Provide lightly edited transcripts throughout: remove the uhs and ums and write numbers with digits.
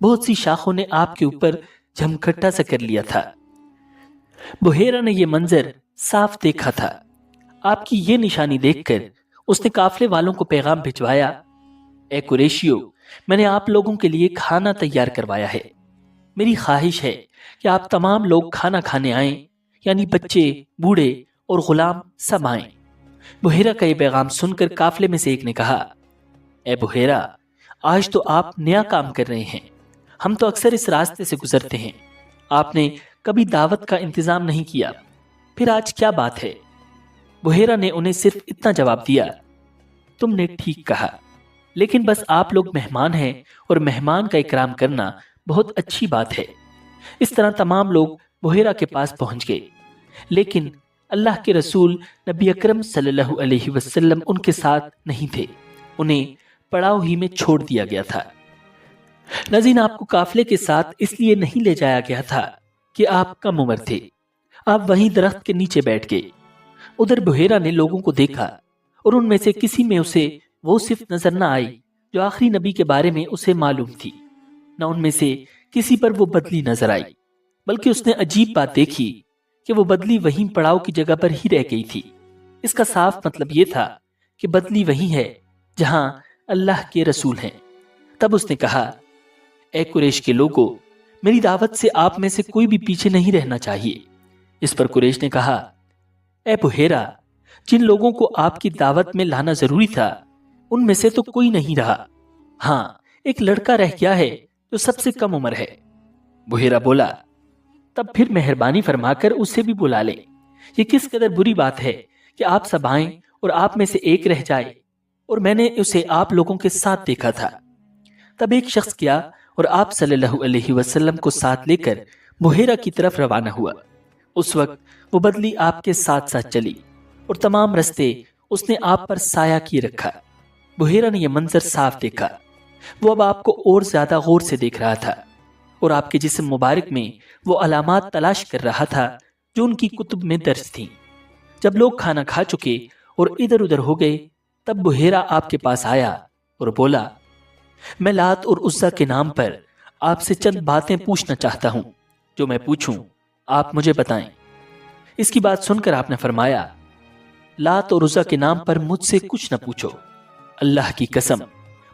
بہت سی شاخوں نے آپ کے اوپر جھمکٹا سا کر لیا تھا۔ بحیرہ نے یہ منظر صاف دیکھا تھا۔ آپ کی یہ نشانی دیکھ کر اس نے قافلے والوں کو پیغام بھجوایا، اے قریشیو، میں نے آپ لوگوں کے لیے کھانا تیار کروایا ہے۔ میری خواہش ہے کہ آپ تمام لوگ کھانا کھانے آئیں، یعنی بچے، بوڑھے اور غلام سب آئیں۔ بحیرہ کا یہ پیغام سن کر قافلے میں سے ایک نے کہا، اے بحیرہ، آج تو آپ نیا کام کر رہے ہیں، ہم تو اکثر اس راستے سے گزرتے ہیں، آپ نے کبھی دعوت کا انتظام نہیں کیا، پھر آج کیا بات ہے؟ بحیرہ نے انہیں صرف اتنا جواب دیا، تم نے ٹھیک کہا، لیکن بس آپ لوگ مہمان ہیں اور مہمان کا اکرام کرنا بہت اچھی بات ہے۔ اس طرح تمام لوگ بحیرہ کے پاس پہنچ گئے، لیکن اللہ کے رسول نبی اکرم صلی اللہ علیہ وسلم ان کے ساتھ نہیں تھے، انہیں پڑاؤ ہی میں چھوڑ دیا گیا تھا۔ ناظرین، آپ کو قافلے کے ساتھ اس لیے نہیں لے جایا گیا تھا کہ آپ کم عمر تھے، آپ وہیں درخت کے نیچے بیٹھ گئے۔ ادھر بحیرہ نے لوگوں کو دیکھا اور ان میں سے کسی میں اسے وہ صفت نظر نہ آئی جو آخری نبی کے بارے میں اسے معلوم تھی، نہ ان میں سے کسی پر وہ بدلی نظر آئی، بلکہ اس نے عجیب بات دیکھی کہ وہ بدلی وہیں پڑاؤ کی جگہ پر ہی رہ گئی تھی۔ اس کا صاف مطلب یہ تھا کہ بدلی وہیں ہے جہاں اللہ کے رسول ہیں۔ تب اس نے کہا، اے قریش کے لوگوں، میری دعوت سے آپ میں سے کوئی بھی پیچھے نہیں رہنا چاہیے۔ اس پر قریش نے کہا، اے بحیرہ، جن لوگوں کو آپ کی دعوت میں لانا ضروری تھا ان میں سے تو کوئی نہیں رہا، ہاں ایک لڑکا رہ گیا ہے جو سب سے کم عمر ہے۔ بحیرہ بولا، تب پھر مہربانی فرما کر اسے بھی بلا لیں، یہ کس قدر بری بات ہے کہ آپ سب آئیں اور آپ میں سے ایک رہ جائے، اور میں نے اسے آپ لوگوں کے ساتھ دیکھا تھا۔ تب ایک شخص کیا اور آپ صلی اللہ علیہ وسلم کو ساتھ لے کر بحیرہ کی طرف روانہ ہوا۔ اس وقت وہ بدلی آپ کے ساتھ ساتھ چلی اور تمام رستے اس نے آپ پر سایہ کیے رکھا۔ بحیرہ نے یہ منظر صاف دیکھا، وہ اب آپ کو اور زیادہ غور سے دیکھ رہا تھا اور آپ کے جسم مبارک میں وہ علامات تلاش کر رہا تھا جو ان کی کتب میں درج تھیں۔ جب لوگ کھانا کھا چکے اور ادھر ادھر ہو گئے، تب بحیرہ آپ کے پاس آیا اور بولا، میں لات اور عزا کے نام پر آپ سے چند باتیں پوچھنا چاہتا ہوں، جو میں پوچھوں آپ مجھے بتائیں۔ اس کی بات سن کر آپ نے فرمایا، لات اور عزا کے نام پر مجھ سے کچھ نہ پوچھو، اللہ کی قسم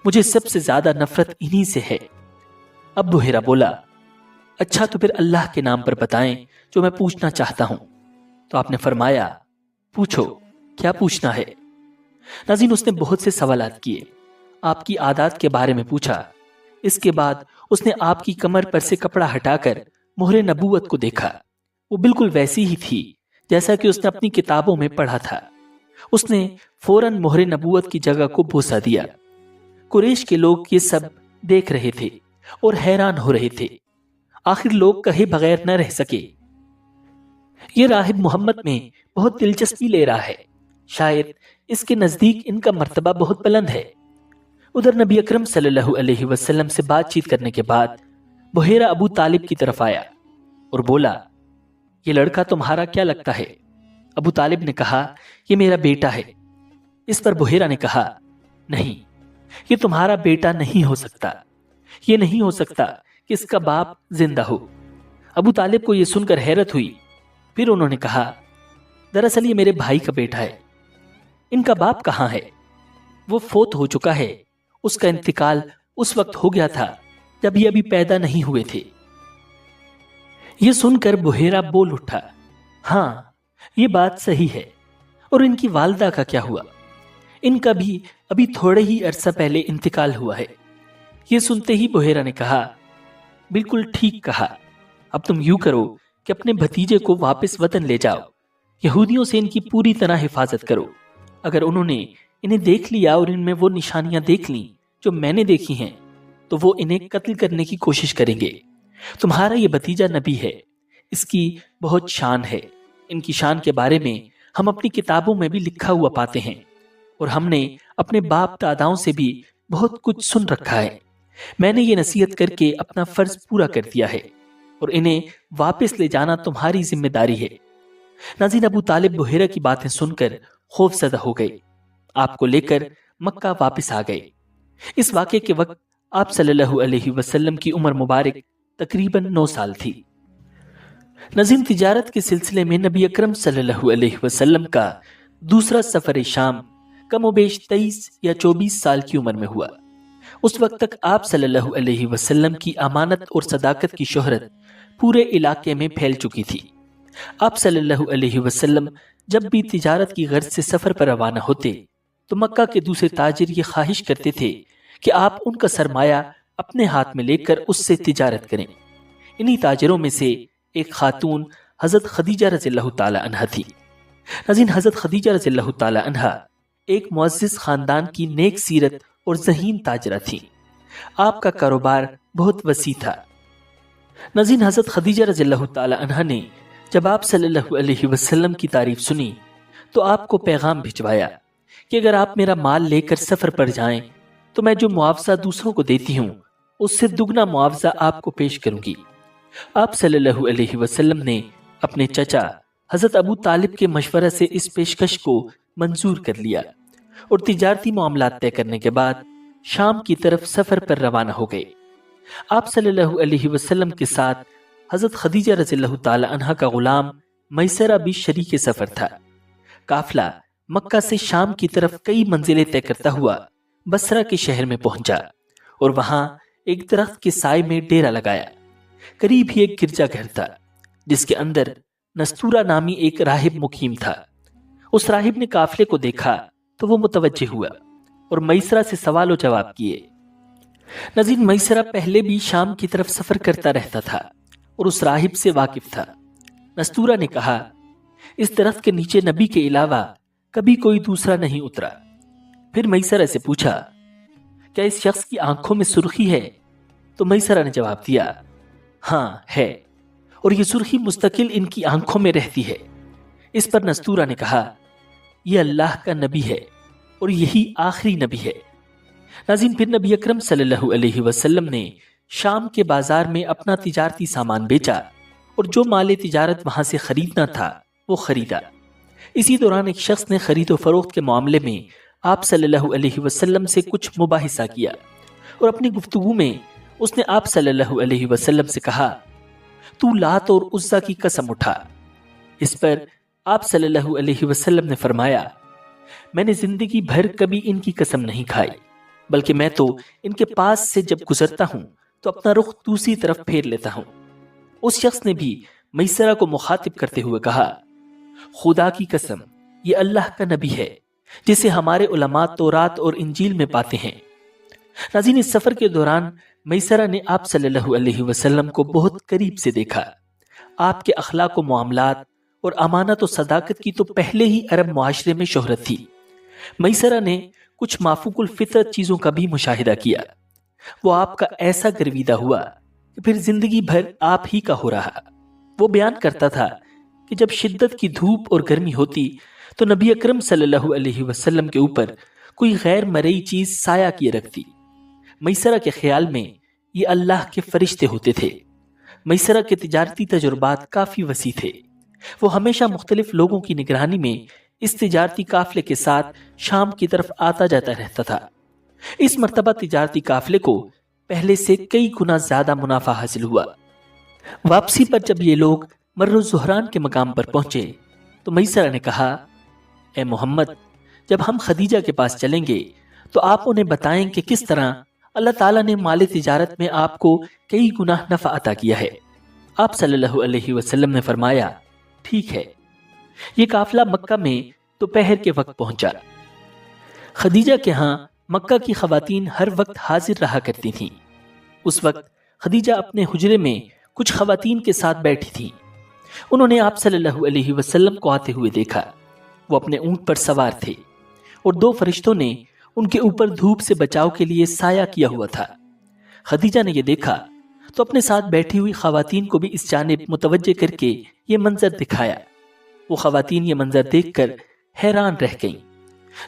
مجھے سب سے زیادہ نفرت انہی سے ہے۔ اب بحیرہ بولا، اچھا تو پھر اللہ کے نام پر بتائیں جو میں پوچھنا چاہتا ہوں۔ تو آپ نے فرمایا، پوچھو، کیا پوچھنا ہے؟ ناظرین، اس نے بہت سے سوالات کیے، آپ کی عادات کے بارے میں پوچھا۔ اس کے بعد اس نے آپ کی کمر پر سے کپڑا ہٹا کر مہر نبوت کو دیکھا، وہ بالکل ویسی ہی تھی جیسا کہ اس نے اپنی کتابوں میں پڑھا تھا۔ اس نے فوراً مہر نبوت کی جگہ کو بوسہ دیا۔ قریش کے لوگ یہ سب دیکھ رہے تھے اور حیران ہو رہے تھے، آخر لوگ کہے بغیر نہ رہ سکے، یہ راہب محمد میں بہت دلچسپی لے رہا ہے، شاید اس کے نزدیک ان کا مرتبہ بہت بلند ہے۔ ادھر نبی اکرم صلی اللہ علیہ وسلم سے بات چیت کرنے کے بعد بحیرہ ابو طالب کی طرف آیا اور بولا، یہ لڑکا تمہارا کیا لگتا ہے؟ ابو طالب نے کہا، یہ میرا بیٹا ہے۔ اس پر بحیرہ نے کہا، نہیں، یہ تمہارا بیٹا نہیں ہو سکتا، یہ نہیں ہو سکتا کہ اس کا باپ زندہ ہو۔ ابو طالب کو یہ سن کر حیرت ہوئی، پھر انہوں نے کہا، دراصل یہ میرے بھائی کا بیٹا ہے، ان کا باپ کہاں ہے؟ وہ فوت ہو چکا ہے، اس کا انتقال اس وقت ہو گیا تھا جب یہ ابھی پیدا نہیں ہوئے تھے۔ یہ سن کر بحیرہ بول اٹھا، ہاں یہ بات صحیح ہے، اور ان کی والدہ کا کیا ہوا؟ ان کا بھی ابھی تھوڑے ہی عرصہ پہلے انتقال ہوا ہے۔ یہ سنتے ہی بحیرہ نے کہا، بالکل ٹھیک کہا، اب تم یوں کرو کہ اپنے بھتیجے کو واپس وطن لے جاؤ، یہودیوں سے ان کی پوری طرح حفاظت کرو، اگر انہوں نے انہیں دیکھ لیا اور ان میں وہ نشانیاں دیکھ لیں جو میں نے دیکھی ہیں تو وہ انہیں قتل کرنے کی کوشش کریں گے۔ تمہارا یہ بھتیجا نبی ہے، اس کی بہت شان ہے، ان کی شان کے بارے میں ہم اپنی کتابوں میں بھی لکھا ہوا پاتے ہیں، اور ہم نے اپنے باپ داداؤں سے بھی بہت کچھ سن رکھا ہے۔ میں نے یہ نصیحت کر کے اپنا فرض پورا کر دیا ہے، اور انہیں واپس لے جانا تمہاری ذمہ داری ہے۔ ناظرین، ابو طالب بحیرہ کی باتیں سن کر خوف زدہ ہو گئے، آپ کو لے کر مکہ واپس آ گئے۔ اس واقعے کے وقت آپ صلی اللہ علیہ وسلم کی عمر مبارک تقریباً 9 سال تھی۔ ناظرین، تجارت کے سلسلے میں نبی اکرم صلی اللہ علیہ وسلم کا دوسرا سفر شام کم و بیش 23 یا 24 سال کی عمر میں ہوا۔ اس وقت تک آپ صلی اللہ علیہ وسلم کی امانت اور صداقت کی شہرت پورے علاقے میں پھیل چکی تھی۔ آپ صلی اللہ علیہ وسلم جب بھی تجارت کی غرض سے سفر پر روانہ ہوتے تو مکہ کے دوسرے تاجر یہ خواہش کرتے تھے کہ آپ ان کا سرمایہ اپنے ہاتھ میں لے کر اس سے تجارت کریں۔ انہی تاجروں میں سے ایک خاتون حضرت خدیجہ رضی اللہ تعالی عنہ تھی۔ ناظرین، حضرت خدیجہ رضی اللہ تعالی عنہ ایک معزز خاندان کی نیک سیرت اور ذہین تاجرہ تھیں۔ آپ کا کاروبار بہت وسیع تھا۔ ناظرین، حضرت خدیجہ رضی اللہ تعالی عنہ نے جب آپ صلی اللہ علیہ وسلم کی تعریف سنی تو آپ کو پیغام بھجوایا کہ اگر آپ میرا مال لے کر سفر پر جائیں تو میں جو معاوضہ دوسروں کو دیتی ہوں اس سے دگنا معاوضہ آپ کو پیش کروں گی۔ آپ صلی اللہ علیہ وسلم نے اپنے چچا حضرت ابو طالب کے مشورہ سے اس پیشکش کو منظور کر لیا اور تجارتی معاملات طے کرنے کے بعد شام کی طرف سفر پر روانہ ہو گئے۔ آپ صلی اللہ علیہ وسلم کے ساتھ حضرت خدیجہ رضی اللہ تعالی عنہ کا غلام میسرہ بھی شریک سفر تھا۔ قافلہ مکہ سے شام کی طرف کئی منزلیں طے کرتا ہوا بصرہ کے شہر میں پہنچا اور وہاں ایک درخت کے سائے میں ڈیرا لگایا۔ قریب ہی ایک گرجا گھر تھا جس کے اندر نستورہ نامی ایک راہب مقیم تھا۔ اس راہب نے قافلے کو دیکھا تو وہ متوجہ ہوا اور میسرہ سے سوال و جواب کیے۔ ناظرین، میسرہ پہلے بھی شام کی طرف سفر کرتا رہتا تھا اور اس راہب سے واقف تھا۔ نستورہ نے کہا، اس درخت کے نیچے نبی کے علاوہ کبھی کوئی دوسرا نہیں اترا۔ پھر میسرہ سے پوچھا، کیا اس شخص کی آنکھوں میں سرخی ہے؟ تو میسرہ نے جواب دیا، ہاں ہے، اور یہ سرخی مستقل ان کی آنکھوں میں رہتی ہے۔ اس پر نستورہ نے کہا، یہ اللہ کا نبی ہے اور یہی آخری نبی ہے۔ ناظرین، پھر نبی اکرم صلی اللہ علیہ وسلم نے شام کے بازار میں اپنا تجارتی سامان بیچا اور جو مال تجارت وہاں سے خریدنا تھا وہ خریدا۔ اسی دوران ایک شخص نے خرید و فروخت کے معاملے میں آپ صلی اللہ علیہ وسلم سے کچھ مباحثہ کیا اور اپنی گفتگو میں اس نے آپ صلی اللہ علیہ وسلم سے کہا، تو لات اور عزا کی قسم اٹھا۔ اس پر آپ صلی اللہ علیہ وسلم نے فرمایا، میں نے زندگی بھر کبھی ان کی قسم نہیں کھائی، بلکہ میں تو ان کے پاس سے جب گزرتا ہوں تو اپنا رخ دوسری طرف پھیر لیتا ہوں۔ اس شخص نے بھی میسرہ کو مخاطب کرتے ہوئے کہا، خدا کی قسم، یہ اللہ کا نبی ہے جسے ہمارے علماء تورات اور انجیل میں پاتے ہیں۔ ناظرین، اس سفر کے دوران میسرہ نے آپ صلی اللہ علیہ وسلم کو بہت قریب سے دیکھا۔ آپ کے اخلاق و معاملات اور امانت و صداقت کی تو پہلے ہی عرب معاشرے میں شہرت تھی۔ میسرہ نے کچھ مافوق الفطرت چیزوں کا بھی مشاہدہ کیا۔ وہ آپ کا ایسا گرویدہ ہوا کہ پھر زندگی بھر آپ ہی کا ہو رہا۔ وہ بیان کرتا تھا کہ جب شدت کی دھوپ اور گرمی ہوتی تو نبی اکرم صلی اللہ علیہ وسلم کے اوپر کوئی غیر مرئی چیز سایہ کیے رکھتی۔ میسرہ کے خیال میں یہ اللہ کے فرشتے ہوتے تھے۔ میسرہ کے تجارتی تجربات کافی وسیع تھے۔ وہ ہمیشہ مختلف لوگوں کی نگرانی میں اس تجارتی قافلے کے ساتھ شام کی طرف آتا جاتا رہتا تھا۔ اس مرتبہ تجارتی قافلے کو پہلے سے کئی گنا زیادہ منافع حاصل ہوا۔ واپسی پر جب یہ لوگ مر الزہران کے مقام پر پہنچے تو میسرہ نے کہا، اے محمد، جب ہم خدیجہ کے پاس چلیں گے تو آپ انہیں بتائیں کہ کس طرح اللہ تعالیٰ نے مال تجارت میں آپ کو کئی گنا نفع عطا کیا ہے۔ آپ صلی اللہ علیہ وسلم نے فرمایا، ٹھیک ہے۔ یہ قافلہ مکہ میں دوپہر کے وقت پہنچا۔ خدیجہ کے ہاں مکہ کی خواتین ہر وقت حاضر رہا کرتی تھیں۔ اس وقت خدیجہ اپنے حجرے میں کچھ خواتین کے ساتھ بیٹھی تھیں۔ انہوں نے آپ صلی اللہ علیہ وسلم کو آتے ہوئے دیکھا۔ وہ اپنے اونٹ پر سوار تھے اور دو فرشتوں نے ان کے اوپر دھوپ سے بچاؤ کے لیے سایہ کیا ہوا تھا۔ خدیجہ نے یہ دیکھا تو اپنے ساتھ بیٹھی ہوئی خواتین کو بھی اس جانب متوجہ کر کے یہ منظر دکھایا۔ وہ خواتین یہ منظر دیکھ کر حیران رہ گئیں۔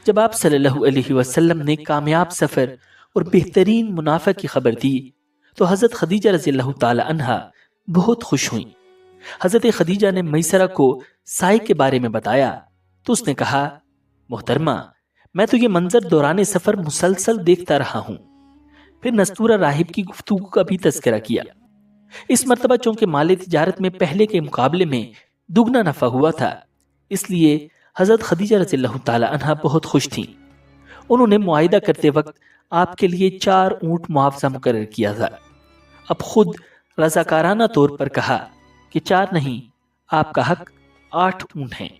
جب آپ صلی اللہ علیہ وسلم نے کامیاب سفر اور بہترین منافع کی خبر دی تو حضرت خدیجہ رضی اللہ تعالی عنہا بہت خوش ہوئیں۔ حضرت خدیجہ نے میسرہ کو سائے کے بارے میں بتایا تو اس نے کہا، محترمہ، میں تو یہ منظر دوران سفر مسلسل دیکھتا رہا ہوں۔ پھر نستورہ راہب کی گفتگو کا بھی تذکرہ کیا۔ اس مرتبہ چونکہ مال تجارت میں پہلے کے مقابلے میں دگنا نفع ہوا تھا، اس لیے حضرت خدیجہ رضی اللہ تعالی عنہ بہت خوش تھیں۔ انہوں نے معاہدہ کرتے وقت آپ کے لیے 4 اونٹ معاوضہ مقرر کیا تھا۔ اب خود رضاکارانہ طور پر کہا کہ 4 نہیں، آپ کا حق 8 اونٹ ہیں۔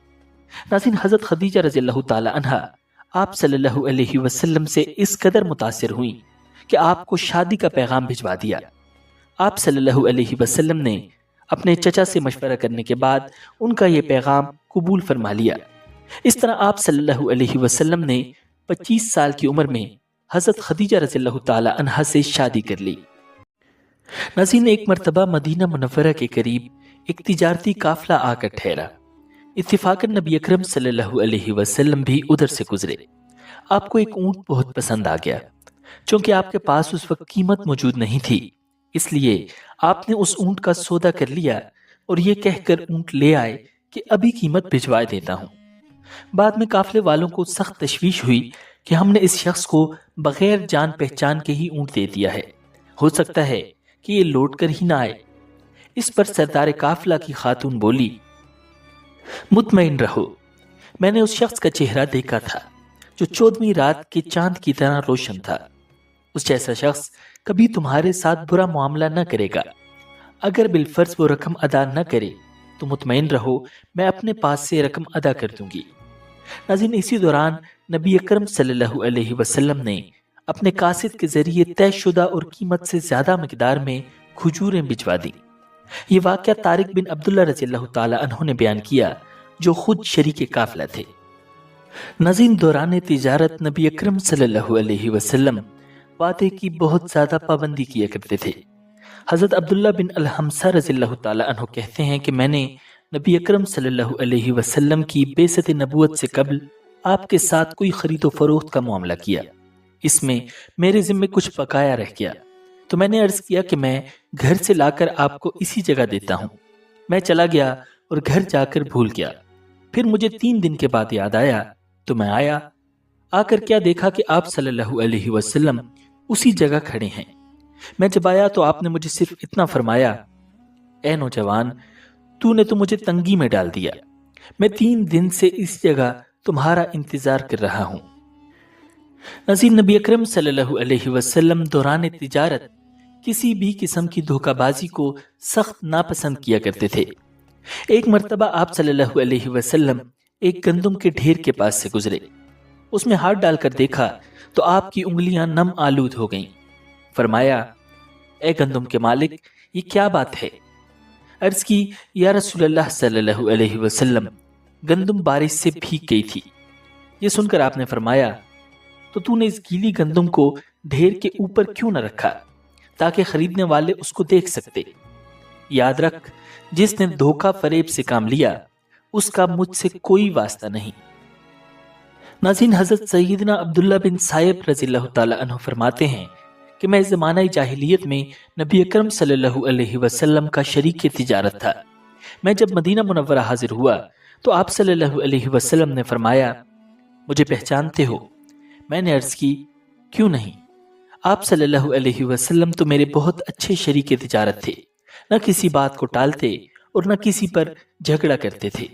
ناظرین، حضرت خدیجہ رضی اللہ تعالی عنہ آپ صلی اللہ علیہ وسلم سے اس قدر متاثر ہوئیں کہ آپ کو شادی کا پیغام بھجوا دیا۔ آپ صلی اللہ علیہ وسلم نے اپنے چچا سے مشورہ کرنے کے بعد ان کا یہ پیغام قبول فرما لیا۔ اس طرح آپ صلی اللہ علیہ وسلم نے 25 سال کی عمر میں حضرت خدیجہ رضی اللہ تعالی عنہ سے شادی کر لی۔ ناظرین، ایک مرتبہ مدینہ منورہ کے قریب ایک تجارتی قافلہ آ کر ٹھہرا۔ اتفاقاً نبی اکرم صلی اللہ علیہ وسلم بھی ادھر سے گزرے۔ آپ کو ایک اونٹ بہت پسند آ گیا۔ چونکہ آپ کے پاس اس وقت قیمت موجود نہیں تھی، اس لیے آپ نے اس اونٹ کا سودا کر لیا اور یہ کہہ کر اونٹ لے آئے کہ ابھی قیمت بھجوا دیتا ہوں۔ بعد میں قافلے والوں کو سخت تشویش ہوئی کہ ہم نے اس شخص کو بغیر جان پہچان کے ہی اونٹ دے دیا ہے، ہو سکتا ہے کہ یہ لوٹ کر ہی نہ آئے۔ اس پر سردار قافلہ کی خاتون بولی، مطمئن رہو، میں نے اس شخص کا چہرہ دیکھا تھا جو 14ویں رات کے چاند کی طرح روشن تھا۔ اس جیسا شخص کبھی تمہارے ساتھ برا معاملہ نہ کرے گا۔ اگر بالفرض وہ رقم ادا نہ کرے تو مطمئن رہو، میں اپنے پاس سے رقم ادا کر دوں گی۔ ناظرین، اسی دوران نبی اکرم صلی اللہ علیہ وسلم نے اپنے قاصد کے ذریعے طے شدہ اور قیمت سے زیادہ مقدار میں کھجوریں بھجوا دیں۔ یہ واقعہ طارق بن عبداللہ رضی اللہ تعالی عنہ نے بیان کیا، جو خود شریک قافلہ تھے۔ ناظرین، دوران تجارت نبی اکرم صلی اللہ علیہ وسلم وعدے کی بہت زیادہ پابندی کیا کرتے تھے۔ حضرت عبداللہ بن الحمصہ رضی اللہ تعالی عنہ کہتے ہیں کہ میں نے نبی اکرم صلی اللہ علیہ وسلم کی بعثت نبوت سے قبل آپ کے ساتھ کوئی خرید و فروخت کا معاملہ کیا، اس میں میرے ذمے کچھ بقایا رہ گیا، تو میں نے عرض کیا کہ میں گھر سے لا کر آپ کو اسی جگہ دیتا ہوں۔ میں چلا گیا اور گھر جا کر بھول گیا، پھر مجھے 3 دن کے بعد یاد آیا تو میں آیا، آ کر کیا دیکھا کہ آپ صلی اللہ علیہ وسلم اسی جگہ کھڑے ہیں۔ میں جب آیا تو آپ نے مجھے صرف اتنا فرمایا، اے نوجوان، تو نے تو مجھے تنگی میں ڈال دیا، میں 3 دن سے اس جگہ تمہارا انتظار کر رہا ہوں۔ ناظرین، نبی اکرم صلی اللہ علیہ وسلم دوران تجارت کسی بھی قسم کی دھوکہ بازی کو سخت ناپسند کیا کرتے تھے۔ ایک مرتبہ آپ صلی اللہ علیہ وسلم ایک گندم کے ڈھیر کے پاس سے گزرے، اس میں ہاتھ ڈال کر دیکھا تو آپ کی انگلیاں نم آلود ہو گئیں۔ فرمایا، اے گندم کے مالک، یہ کیا بات ہے؟ عرض کی، یا رسول اللہ صلی اللہ علیہ وسلم، گندم بارش سے بھیگ گئی تھی۔ یہ سن کر آپ نے فرمایا، تو نے اس گیلی گندم کو ڈھیر کے اوپر کیوں نہ رکھا تاکہ خریدنے والے اس کو دیکھ سکتے؟ یاد رکھ، جس نے دھوکہ فریب سے کام لیا اس کا مجھ سے کوئی واسطہ نہیں۔ ناظرین، حضرت سیدنا عبداللہ بن سائب رضی اللہ تعالی عنہ فرماتے ہیں کہ میں زمانہ جاہلیت میں نبی اکرم صلی اللہ علیہ وسلم کا شریک تجارت تھا۔ میں جب مدینہ منورہ حاضر ہوا تو آپ صلی اللہ علیہ وسلم نے فرمایا، مجھے پہچانتے ہو؟ میں نے عرض کی، کیوں نہیں؟ آپ صلی اللہ علیہ وسلم تو میرے بہت اچھے شریک تجارت تھے، نہ کسی بات کو ٹالتے اور نہ کسی پر جھگڑا کرتے تھے۔